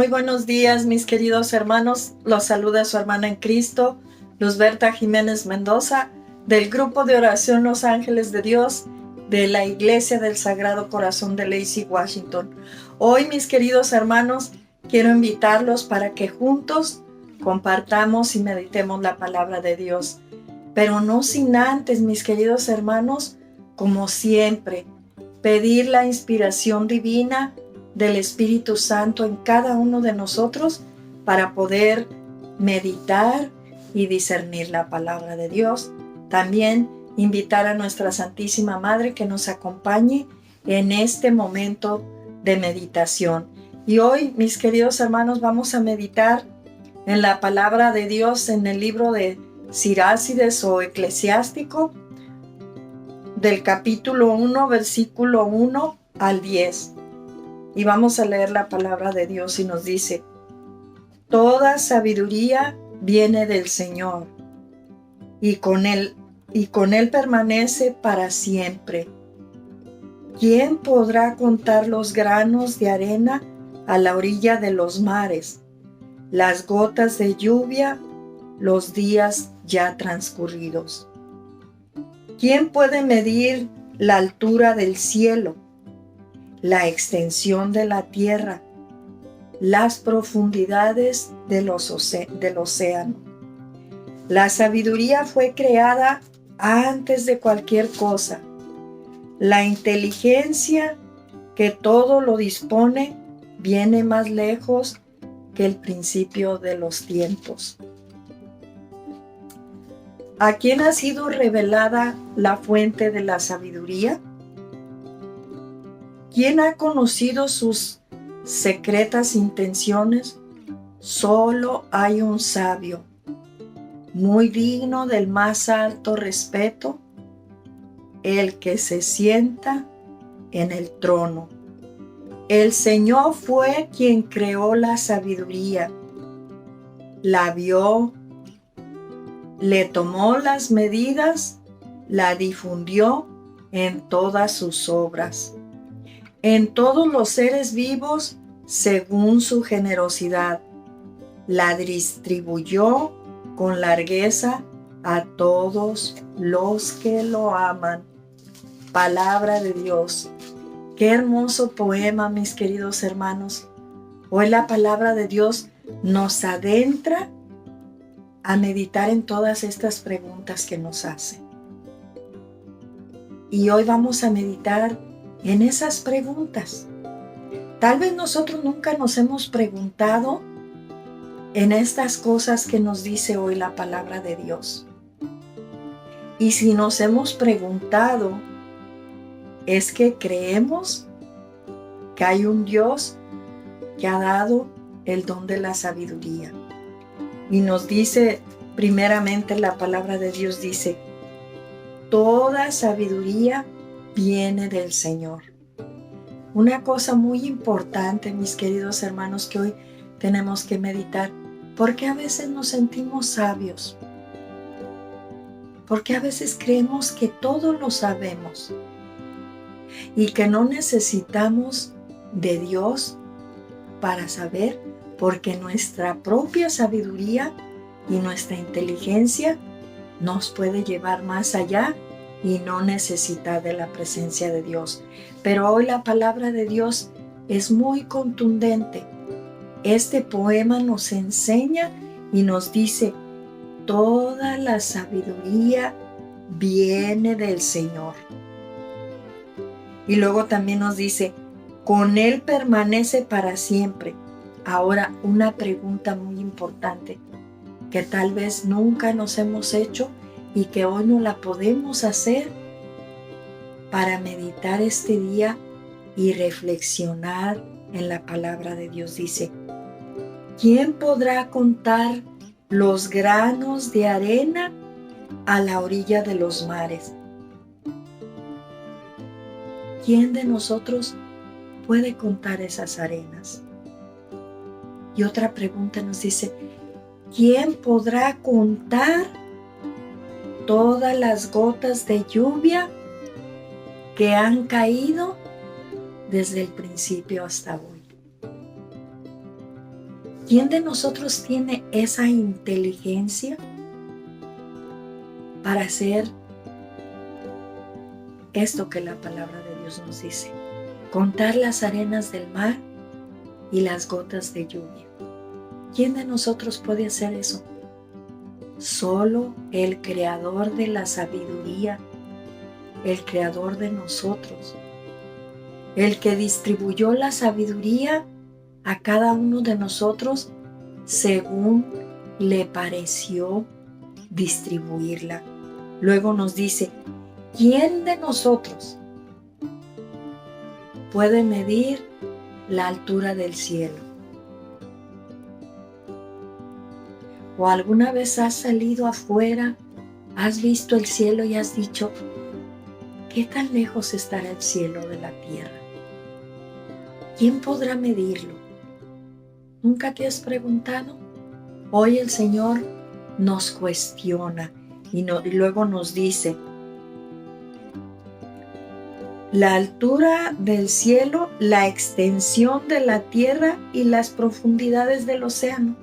Muy buenos días, mis queridos hermanos. Los saluda su hermana en Cristo, Luzberta Jiménez Mendoza, del grupo de oración Los Ángeles de Dios, de la Iglesia del Sagrado Corazón de Lacey, Washington. Hoy, mis queridos hermanos, quiero invitarlos para que juntos compartamos y meditemos la palabra de Dios. Pero no sin antes, mis queridos hermanos, como siempre, pedir la inspiración divina del Espíritu Santo en cada uno de nosotros para poder meditar y discernir la palabra de Dios. También invitar a nuestra Santísima Madre que nos acompañe en este momento de meditación. Y hoy, mis queridos hermanos, vamos a meditar en la palabra de Dios en el libro de Sirácides o Eclesiástico, del capítulo 1, versículo 1 al 10. Y vamos a leer la palabra de Dios y nos dice: toda sabiduría viene del Señor, y con él permanece para siempre. ¿Quién podrá contar los granos de arena a la orilla de los mares, las gotas de lluvia, los días ya transcurridos? ¿Quién puede medir la altura del cielo, la extensión de la tierra, las profundidades del océano? La sabiduría fue creada antes de cualquier cosa. La inteligencia que todo lo dispone viene más lejos que el principio de los tiempos. ¿A quién ha sido revelada la fuente de la sabiduría? ¿Quién ha conocido sus secretas intenciones? Solo hay un sabio, muy digno del más alto respeto, el que se sienta en el trono. El Señor fue quien creó la sabiduría, la vio, le tomó las medidas, la difundió en todas sus obras, en todos los seres vivos según su generosidad. La distribuyó con largueza a todos los que lo aman. Palabra de Dios. Qué hermoso poema, mis queridos hermanos. Hoy la palabra de Dios nos adentra a meditar en todas estas preguntas que nos hace. Y hoy vamos a meditar en esas preguntas. Tal vez nosotros nunca nos hemos preguntado en estas cosas que nos dice hoy la palabra de Dios. Y si nos hemos preguntado, es que creemos que hay un Dios que ha dado el don de la sabiduría. Y nos dice, primeramente la palabra de Dios dice: toda sabiduría viene del Señor. Una cosa muy importante, mis queridos hermanos, que hoy tenemos que meditar: ¿por qué a veces nos sentimos sabios? ¿Por qué a veces creemos que todo lo sabemos y que no necesitamos de Dios para saber? Porque nuestra propia sabiduría y nuestra inteligencia nos puede llevar más allá y no necesitar de la presencia de Dios. Pero hoy la palabra de Dios es muy contundente. Este poema nos enseña y nos dice: toda la sabiduría viene del Señor. Y luego también nos dice: con Él permanece para siempre. Ahora, una pregunta muy importante que tal vez nunca nos hemos hecho y que hoy no la podemos hacer para meditar este día y reflexionar en la palabra de Dios. Dice: ¿quién podrá contar los granos de arena a la orilla de los mares? ¿Quién de nosotros puede contar esas arenas? Y otra pregunta nos dice: ¿quién podrá contar todas las gotas de lluvia que han caído desde el principio hasta hoy? ¿Quién de nosotros tiene esa inteligencia para hacer esto que la palabra de Dios nos dice? Contar las arenas del mar y las gotas de lluvia. ¿Quién de nosotros puede hacer eso? Solo el Creador de la sabiduría, el Creador de nosotros, el que distribuyó la sabiduría a cada uno de nosotros según le pareció distribuirla. Luego nos dice, ¿quién de nosotros puede medir la altura del cielo? ¿O alguna vez has salido afuera, has visto el cielo y has dicho, ¿qué tan lejos estará el cielo de la tierra? ¿Quién podrá medirlo? ¿Nunca te has preguntado? Hoy el Señor nos cuestiona y luego nos dice, la altura del cielo, la extensión de la tierra y las profundidades del océano.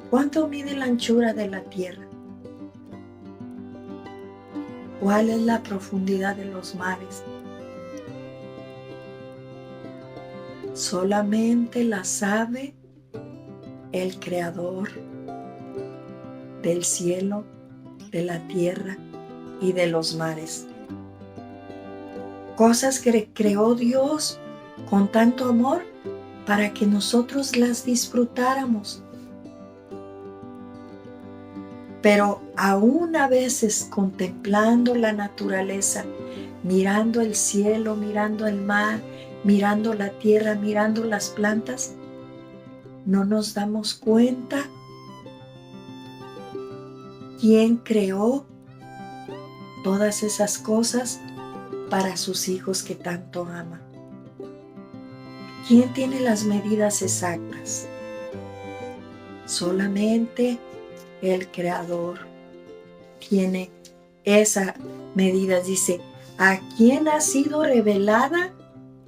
¿Cuánto mide la anchura de la tierra? ¿Cuál es la profundidad de los mares? Solamente la sabe el Creador del cielo, de la tierra y de los mares. Cosas que creó Dios con tanto amor para que nosotros las disfrutáramos. Pero aún a veces contemplando la naturaleza, mirando el cielo, mirando el mar, mirando la tierra, mirando las plantas, no nos damos cuenta quién creó todas esas cosas para sus hijos que tanto ama. ¿Quién tiene las medidas exactas? Solamente el Creador tiene esa medida. Dice, ¿a quién ha sido revelada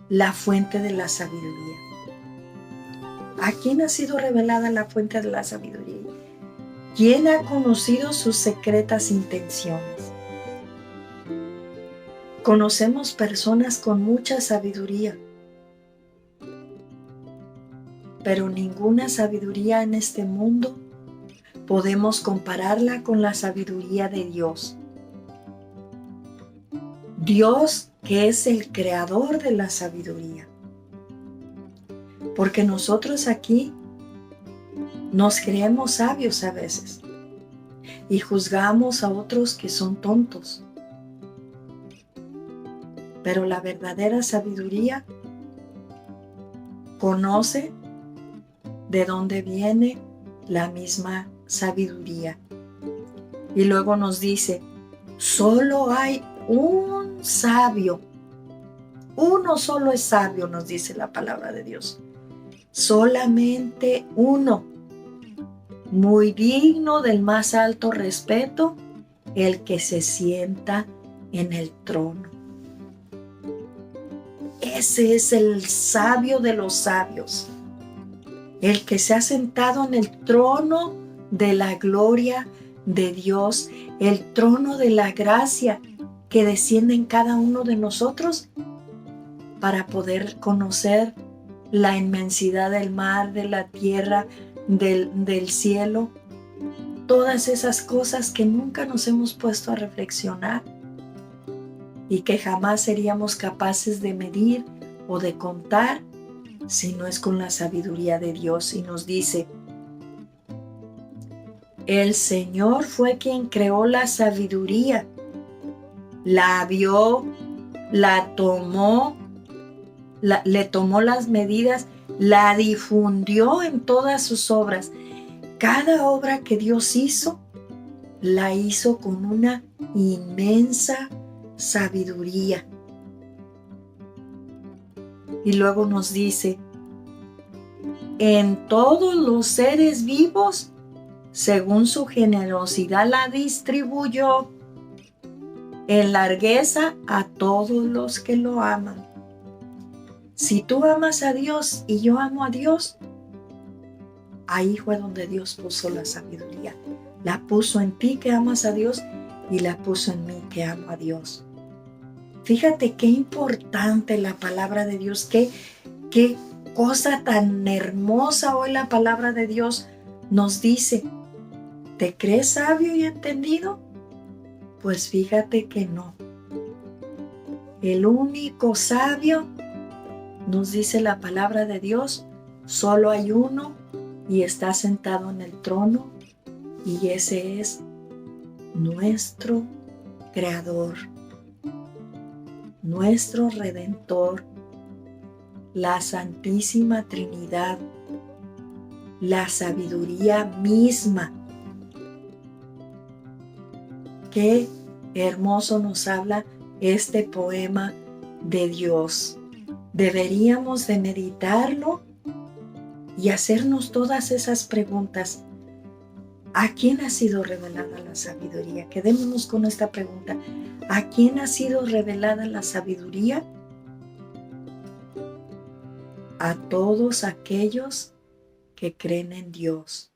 la fuente de la sabiduría? ¿A quién ha sido revelada la fuente de la sabiduría? ¿Quién ha conocido sus secretas intenciones? Conocemos personas con mucha sabiduría, pero ninguna sabiduría en este mundo podemos compararla con la sabiduría de Dios. Dios, que es el creador de la sabiduría. Porque nosotros aquí nos creemos sabios a veces y juzgamos a otros que son tontos. Pero la verdadera sabiduría conoce de dónde viene la misma sabiduría. Y luego nos dice, solo hay un sabio. Uno solo es sabio, nos dice la palabra de Dios. Solamente uno, muy digno del más alto respeto, el que se sienta en el trono. Ese es el sabio de los sabios, el que se ha sentado en el trono de la gloria de Dios, el trono de la gracia que desciende en cada uno de nosotros para poder conocer la inmensidad del mar, de la tierra, del cielo, todas esas cosas que nunca nos hemos puesto a reflexionar y que jamás seríamos capaces de medir o de contar si no es con la sabiduría de Dios. Y nos dice, el Señor fue quien creó la sabiduría, la vio, la tomó, le tomó las medidas, la difundió en todas sus obras. Cada obra que Dios hizo, la hizo con una inmensa sabiduría. Y luego nos dice, en todos los seres vivos, según su generosidad la distribuyó, en largueza a todos los que lo aman. Si tú amas a Dios y yo amo a Dios, Ahí fue donde Dios puso la sabiduría. La puso en ti que amas a Dios y la puso en mí que amo a Dios. Fíjate qué importante la palabra de Dios, qué cosa tan hermosa hoy la palabra de Dios nos dice. ¿Te crees sabio y entendido? Pues fíjate que no. El único sabio, nos dice la palabra de Dios, solo hay uno y está sentado en el trono, y ese es nuestro Creador, nuestro Redentor, la Santísima Trinidad, la sabiduría misma. Qué hermoso nos habla este poema de Dios. Deberíamos de meditarlo y hacernos todas esas preguntas. ¿A quién ha sido revelada la sabiduría? Quedémonos con esta pregunta. ¿A quién ha sido revelada la sabiduría? A todos aquellos que creen en Dios.